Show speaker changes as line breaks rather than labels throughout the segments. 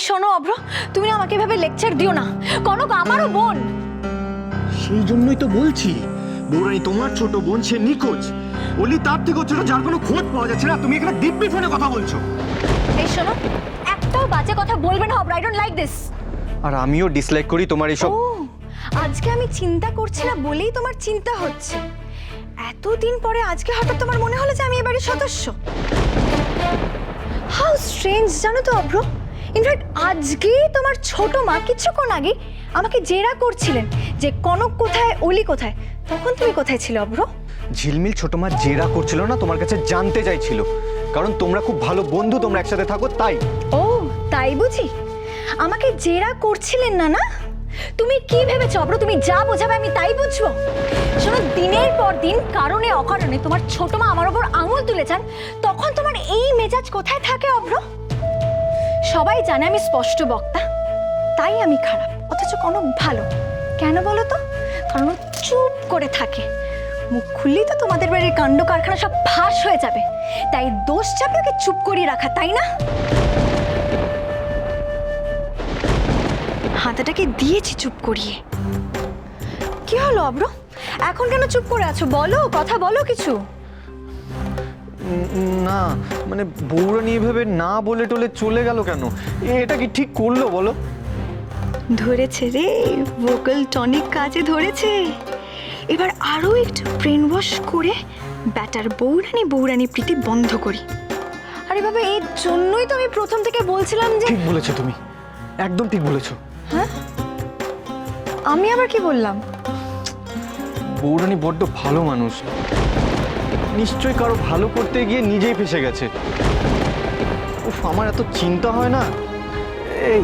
শোনো অভ্র, তুমি না আমাকে এভাবে লেকচার দিও না। কনক আমারও বোন।
সেই জন্যই তো বলছি, বৌরানী তোমার ছোট বোন, সে নিখোঁজ। অলি তার থেকেও ছোট, যার কোনো খোঁজ পাওয়া যাচ্ছে না। তুমি এখানে দিব্যি ফোনে কথা বলছো।
এই শোনো, একটাও বাজে কথা বলবে না Abhra. I don't like this.
আর আমিও ডিসলাইক করি তোমার এসব।
ও, আজকে আমি চিন্তা করছি না বলেই তোমার চিন্তা হচ্ছে। এতদিন পরে আজকে হঠাৎ তোমার মনে হলো যে আমি এবারে সদস্য। হাউ স্ট্রেঞ্জ জানো তো অভ্র। ইনফ্যাক্ট আজকেই তোমার ছোট মা কিছুক্ষণ আগে আমাকে জেরা করছিলেন যে কনক কোথায়, অলি কোথায়। তখন তুমি কোথায় ছিলে অভ্র?
ঝিলমিল ছোট মা জেরা করছিল না, তোমার কাছে জানতে চাইছিল। কারণ তোমরা খুব ভালো বন্ধু, তোমরা একসাথে থাকো তাই।
ও তাই বুঝি। আমাকে জেরা করছিলেন না? না তুমি কি ভেবেছো অভ্র, তুমি যা বোঝাবে আমি তাই বুঝবো? শোনো, দিনের পর দিন কারণে অকারণে তোমার ছোট মা আমার ওপর আঙুল তুলে যান, তখন তোমার এই মেজাজ কোথায় থাকে অভ্র? সবাই জানে আমি স্পষ্ট বক্তা, তাই আমি খারাপ। অথচ কনক ভালো কেন বলো তো? কারণ ও চুপ করে থাকে। মুখ খুললেই তো তোমাদের বাড়ির কাণ্ড কারখানা সব ফাঁস হয়ে যাবে, তাই দোষ চাপে ওকে চুপ করিয়ে রাখা, তাই না? হাতাটাকে দিয়েছি চুপ করিয়ে। কি হলো অভ্র, এখন কেন চুপ করে আছো? বলো, কথা বলো কিছু।
না মানে বৌরানী এভাবে না বলে টলে চলে গেল কেন? এটা কি ঠিক করলো বলো?
ধরেছে রে, ভোকাল টনিক কাজে ধরেছে। এবার আরো একটু ব্রেন ওয়াশ করে ব্যাটার বৌরানী বৌরানী প্রীতি বন্ধ করি। আরে বাবা, এই জন্যই তো আমি প্রথম থেকে বলছিলাম যে।
ঠিক বলেছো তুমি, একদম ঠিক বলেছো।
হ্যাঁ, আমি আবার কি বললাম?
বৌরানী বড্ড ভালো মানুষ, নিশ্চয়ই কারো ভালো করতে গিয়ে নিজেই ফেসে গেছে। উফ, আমার এত চিন্তা হয় না। এই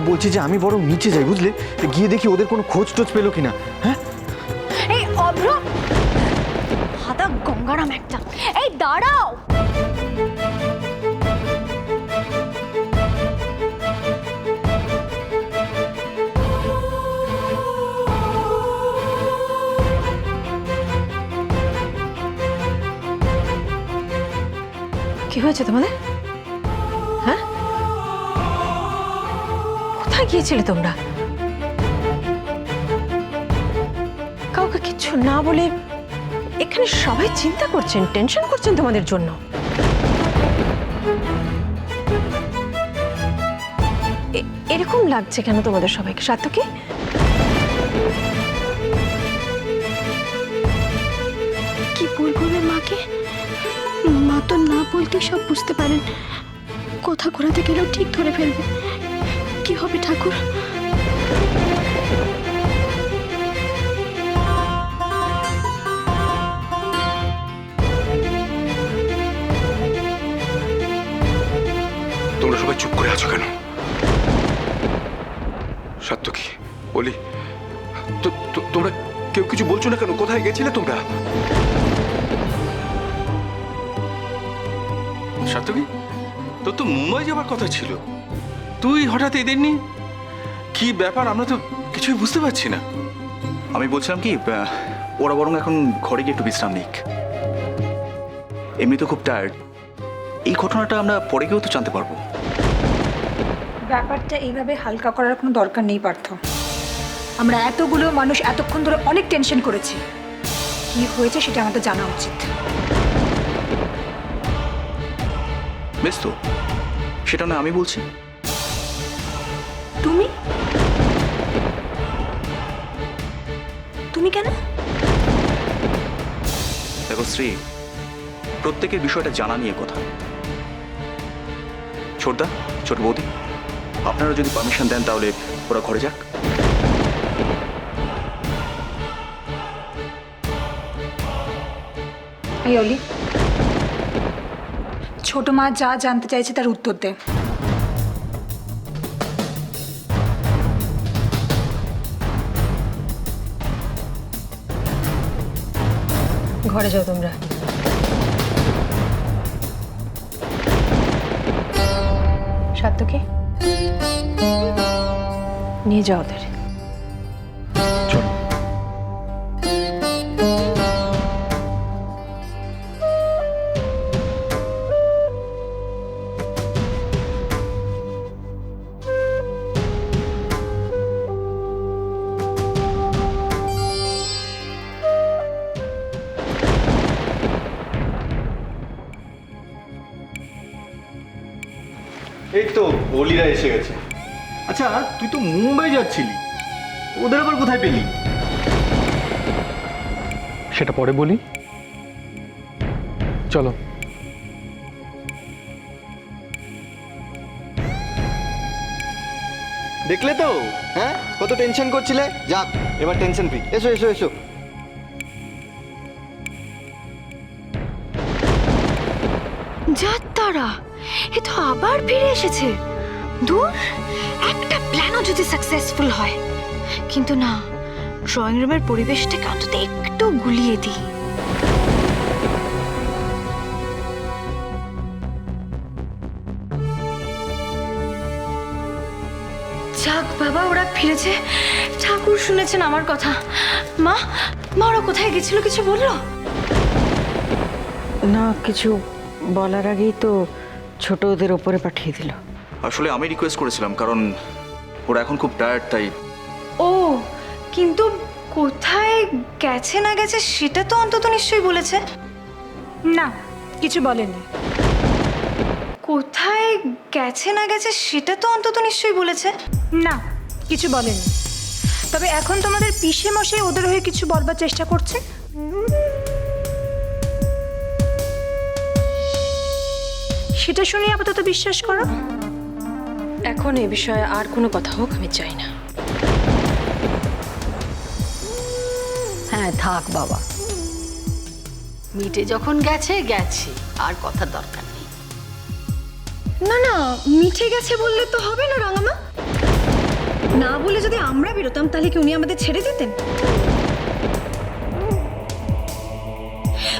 বলছি যে আমি বরং নিচে যাই, বুঝলে, গিয়ে দেখি ওদের কোনো খোঁজ টোজ পেলো কিনা। হ্যাঁ
এই অভ্র, হাদা গঙ্গারাম একটা। এই দাঁড়াও।
কি হয়েছে তোমাদের? হ্যাঁ, কোথায় গিয়েছিলে তোমরা? কাউকে কিচ্ছু না বলে এখানে সবাই চিন্তা করছেন, টেনশন করছেন তোমাদের জন্য। এরকম লাগছে কেন তোমাদের সবাইকে? সার্থকী,
কি বলবো আমি মাকে? মা তো না বলতেই সব বুঝতে পারেন। কথা ঘোরাতে গেলেও ঠিক ধরে ফেলবে। কি হবে ঠাকুর?
তোমরা সবাই চুপ করে আছো কেন? সার্থকী, বলি, তোমরা কেউ কিছু বলছো না কেন? কোথায় গেছিলে তোমরা? সার্থকী, তোর তো মুম্বাই যাবার কথা ছিল, তুই হঠাৎ এদের নিয়ে কি ব্যাপার? আমরা তো কিছুই বুঝতে পারছি না।
আমি বলছিলাম কি, ওরা বরং এখন ঘরে গিয়ে একটু বিশ্রাম নিক। এমনি তো খুব টায়ার্ড। এই ঘটনাটা আমরা পরে গিয়েও তো জানতে পারবো।
ব্যাপারটা এইভাবে হালকা করার কোনো দরকার নেই পার্থ। আমরা এতগুলো মানুষ এতক্ষণ ধরে অনেক টেনশন করেছি। কি হয়েছে সেটা আমাদের জানা উচিত।
বেশ, তো সেটা না আমি বলছি।
তুমি তুমি কেন?
দেখো শ্রী, প্রত্যেকের বিষয়টা জানা নিয়ে কথা। ছোটদা, ছোট বৌদি, আপনারা যদি পারমিশন দেন তাহলে ওরা ঘরে যাক।
এই অলি, ছোট মা যা জানতে চাইছে তার উত্তর দে।
ঘরে যাও তোমরা। সার্থকী, নিয়ে যাও ওদের।
চলো। অলিরা এসে গেছে। আচ্ছা, তুই তো মুম্বাই যাচ্ছিলি, ওদের আবার কোথায় পেলি?
সেটা পরে বলি, চলো।
দেখলে তো, হ্যাঁ, কত টেনশন করছিলে। যাক, এবার টেনশন ফ্রি। এসো এসো এসো।
যাত্রারা এ তো আবার ফিরে এসেছে। দূর, একটা প্ল্যানও যদি সাকসেসফুল হয়, কিন্তু না, ড্রয়িং রুমের পরিবেশটাকে অন্তত একটু গুলিয়ে দিই। যাক বাবা, ওরা ফিরেছে। ঠাকুর শুনেছেন আমার কথা। মা, মা ওরা কোথায় গেছিল, কিছু বললো?
না, কিছু বলার আগেই তো ছোট ওদের ওপরে পাঠিয়ে দিল।
আসলে আমি রিকোয়েস্ট করেছিলাম, কারণ ওরা এখন খুব টায়ার্ড, তাই।
ও, কিন্তু কোথায় গেছে না গেছে সেটা তো অন্তত নিশ্চয়ই বলেছে।
না, কিছু বলেনি।
কোথায় গেছে না গেছে সেটা তো অন্তত নিশ্চয়ই বলেছে।
না, কিছু বলেনি। তবে এখন তোমাদের পিসে মশাই ওদের হয়ে কিছু বলবার চেষ্টা করছে। সেটা শুনে আপাতত বিশ্বাস করো।
এখন এ বিষয়ে আর কোনো কথা হোক আমি চাই না।
হ্যাঁ, থাক বাবা, মিটে যখন গেছে গেছে, আর কথার দরকার নেই।
না না, মিঠে গেছে বললে তো হবে না রাঙামা। না বলে যদি আমরা বেরোতাম তাহলে কি উনি আমাদের ছেড়ে যেতেন?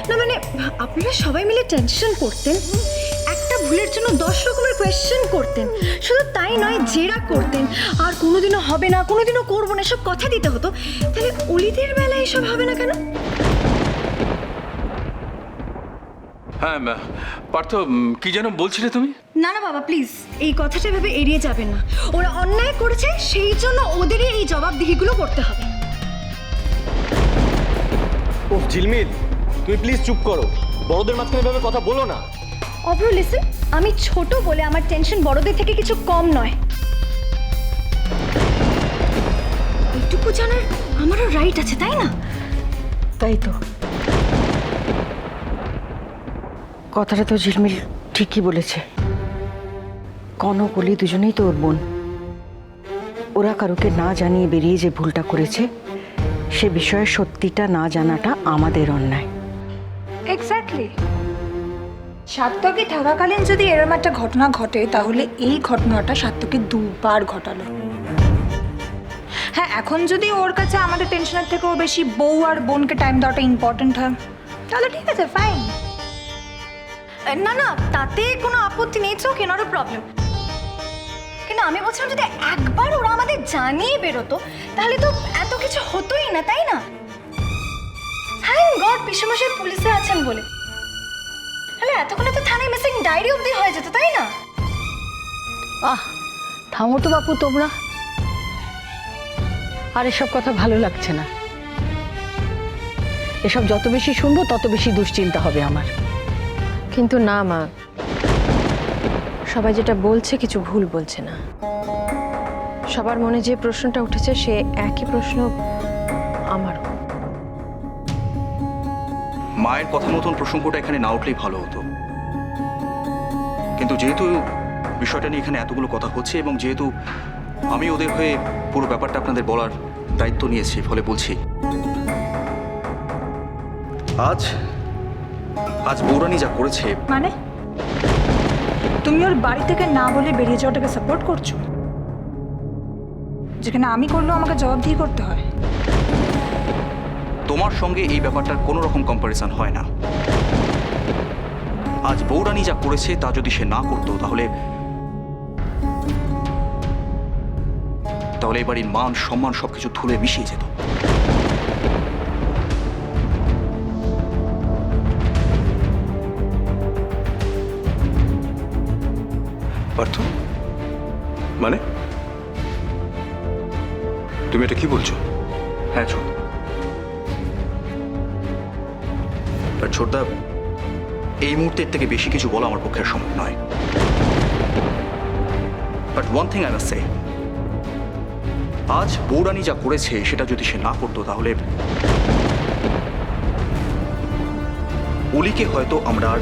না মানে, আপনারা সবাই মিলে টেনশন করতেন, একটা ভুলের জন্য 10 রকমের কোয়েশ্চেন করতেন, শুধু তাই নয় জেরা করতেন, আর কোনোদিনও হবে না, কোনোদিনও করবো না, সব কথা দিতে হতো। তাহলে অলিদের বেলায় এসব হবে না কেন?
হ্যাঁ পার্থ, কি যেন বলছিলে তুমি?
না না বাবা, প্লিজ এই কথাটা ভেবে এড়িয়ে যাবেন না। ওরা অন্যায় করেছে, সেই জন্য ওদেরই এই জবাবদিহিগুলো করতে হবে।
ওহ ঝিলমিল, তুমি প্লিজ চুপ করো। বড়দের মাঝখানে এভাবে কথা বলো না।
অভ্র, লিসেন, আমি ছোট বলে আমার টেনশন বড়দের থেকে কিছু কম নয়। এইটুকু জানার আমারও রাইট আছে, তাই না?
তাই তো, কথাটা তো ঝিলমিল ঠিকই বলেছে। কনক অলি দুজনেই তো ওর বোন। ওরা কারোকে না জানিয়ে বেরিয়ে যে ভুলটা করেছে, সে বিষয়ে সত্যিটা না জানাটা আমাদের অন্যায়।
এক্স্যাক্টলি। সাত্তকী থাকাকালীন যদি এরকম একটা ঘটনা ঘটে, তাহলে এই ঘটনাটা সাত্তকী দুবার ঘটালো। হ্যাঁ, এখন যদি ওর কাছে আমাদের টেনশনের থেকেও বেশি বউ আর বোনকে টাইম দেওয়াটা ইম্পর্টেন্ট হয়, তাহলে ঠিক আছে, ফাইন।
না না, তাতে কোনো আপত্তি নেই, it's okay, not a problem. কিন্তু আমি বলছিলাম যদি একবার ওরা আমাদের জানিয়ে বেরোতো তাহলে তো এত কিছু হতোই না, তাই না? থ্যাংক গড পিসেমশাই পুলিশে আছেন বলে, তাহলে এতক্ষণে তো থানায় মিসিং ডায়েরি অবধি হয়ে যেত, তাই না?
আহ, থামো তো বাপু তোমরা, আর এসব কথা ভালো লাগছে না। এসব যত বেশি শুনবো তত বেশি দুশ্চিন্তা হবে আমার।
কিন্তু না মা, সবাই যেটা বলছে কিছু ভুল বলছে না। সবার মনে যে প্রশ্নটা উঠেছে সে একই প্রশ্ন আমারও।
মায়ের কথা মতন প্রসঙ্গটা এখানে না উঠলেই ভালো হতো, কিন্তু যেহেতু বিষয়টা নিয়ে এখানে এতগুলো কথা হচ্ছে, এবং যেহেতু আমি ওদের হয়ে পুরো ব্যাপারটা আপনাদের বলার দায়িত্ব নিয়েছি, ফলে বলছি। আজ বৌরানী যা করেছে,
মানে তুমি ওর বাড়ি থেকে না বলে বেরিয়ে যাওয়াটাকে সাপোর্ট করছো, যেখানে আমি করলেও আমাকে জবাবদিহি করতে হয়?
তোমার সঙ্গে এই ব্যাপারটার কোনো রকম কম্প্যারিজন হয় না। আজ বৌরানী যা করেছে তা যদি সে না করতো, তাহলে এই বাড়ির মান সম্মান সবকিছু ধুলে মিশিয়ে যেত।
পার্থ, মানে তুমি এটা কি বলছো?
হ্যাঁ ছোট, ছোটদা, এই মুহূর্তের থেকে বেশি কিছু বলা আমার পক্ষে সম্ভব নয়। But one thing I must say, আজ বৌরানী যা করেছে সেটা যদি সে না করতো তাহলে অলিকে হয়তো আমরা আর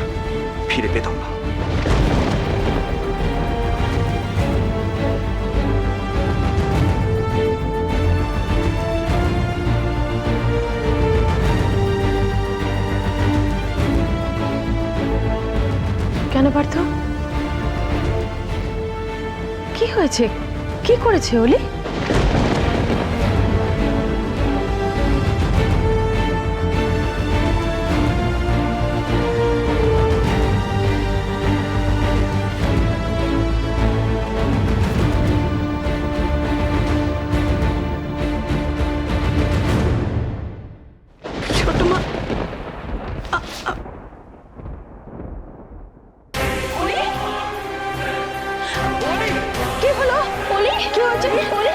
ফিরে পেতাম না।
কেন পার্থ, কি হয়েছে? কি করেছে অলি? ছোট মা,
কি হলো অলি? কি হয়েছে? অলি